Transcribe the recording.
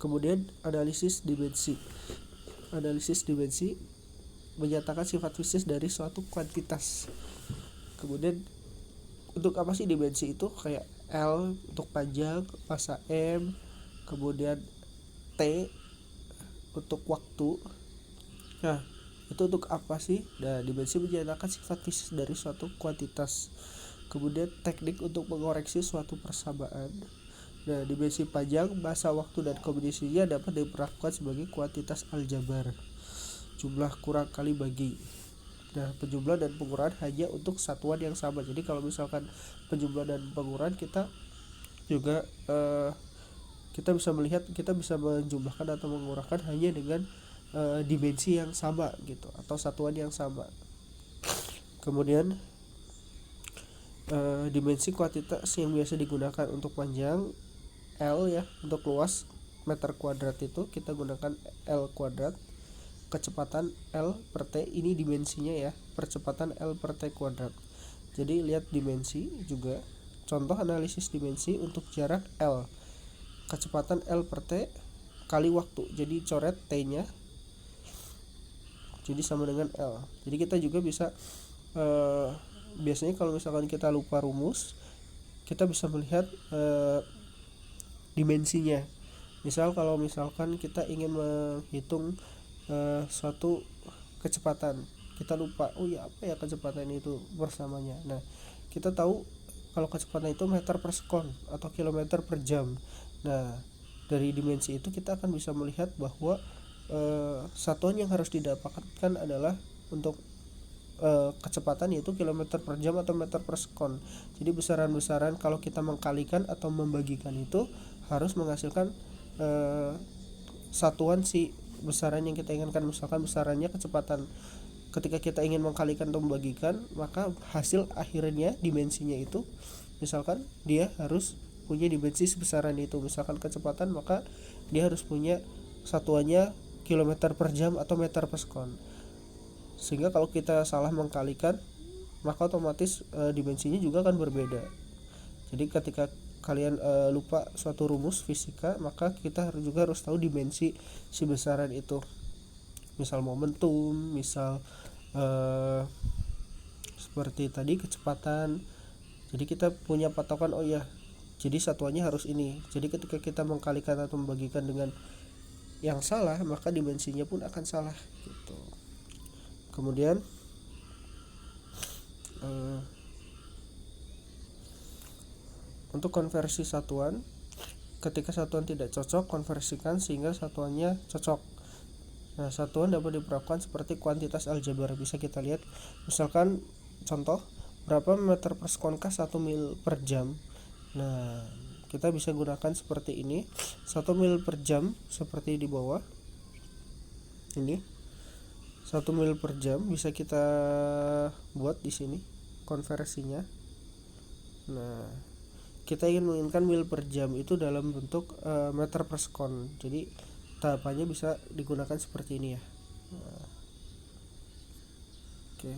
Kemudian analisis dimensi. Analisis dimensi menyatakan sifat fisik dari suatu kuantitas. Kemudian untuk apa sih dimensi itu? Kayak L untuk panjang, massa M, kemudian T untuk waktu. Nah, itu untuk apa sih? Nah, dimensi menyatakan sifat fisik dari suatu kuantitas. Kemudian teknik untuk mengoreksi suatu persamaan. Nah, dimensi panjang, masa, waktu, dan kombinasinya dapat diperlakukan sebagai kuantitas aljabar. Jumlah kurang kali bagi. Nah, penjumlahan dan pengurangan hanya untuk satuan yang sama. Jadi kalau misalkan penjumlahan dan pengurangan kita juga kita bisa melihat, kita bisa menjumlahkan atau mengurangkan hanya dengan dimensi yang sama gitu, atau satuan yang sama. Kemudian dimensi kuantitas yang biasa digunakan untuk panjang L ya, untuk luas meter kuadrat itu kita gunakan L kuadrat. Kecepatan L per T ini dimensinya ya, percepatan L per T kuadrat. Jadi lihat dimensi juga. Contoh analisis dimensi untuk jarak L, kecepatan L per T kali waktu. Jadi coret T-nya jadi sama dengan L. Jadi kita juga bisa biasanya kalau misalkan kita lupa rumus, kita bisa melihat dimensinya. Misal kalau misalkan kita ingin menghitung suatu kecepatan, kita lupa, oh ya apa ya kecepatan itu bersamanya. Nah, kita tahu kalau kecepatan itu meter per sekon atau kilometer per jam. Nah, dari dimensi itu kita akan bisa melihat bahwa satuan yang harus didapatkan adalah untuk kecepatan, yaitu kilometer per jam atau meter per sekon. Jadi besaran-besaran kalau kita mengkalikan atau membagikan itu harus menghasilkan satuan si besaran yang kita inginkan. Misalkan besarannya kecepatan, ketika kita ingin mengkalikan atau membagikan, maka hasil akhirnya dimensinya itu misalkan dia harus punya dimensi sebesaran itu. Misalkan kecepatan, maka dia harus punya satuannya kilometer per jam atau meter per sekon. Sehingga kalau kita salah mengkalikan, maka otomatis dimensinya juga akan berbeda. Jadi ketika kalian lupa suatu rumus fisika, maka kita juga harus tahu dimensi si besaran itu. Misal momentum, misal seperti tadi kecepatan. Jadi kita punya patokan, oh ya, jadi satuannya harus ini. Jadi ketika kita mengkalikan atau membagikan dengan yang salah, maka dimensinya pun akan salah gitu. Kemudian untuk konversi satuan, ketika satuan tidak cocok, konversikan sehingga satuannya cocok. Nah, satuan dapat diperlakukan seperti kuantitas aljabar. Bisa kita lihat, misalkan contoh, berapa meter per sekonkah 1 mil per jam. Nah, kita bisa gunakan seperti ini, 1 mil per jam seperti di bawah ini. 1 mil per jam bisa kita buat di sini konversinya. Nah, kita ingin menginginkan mil per jam itu dalam bentuk meter per sekon. Jadi tahapannya bisa digunakan seperti ini ya. Nah, oke.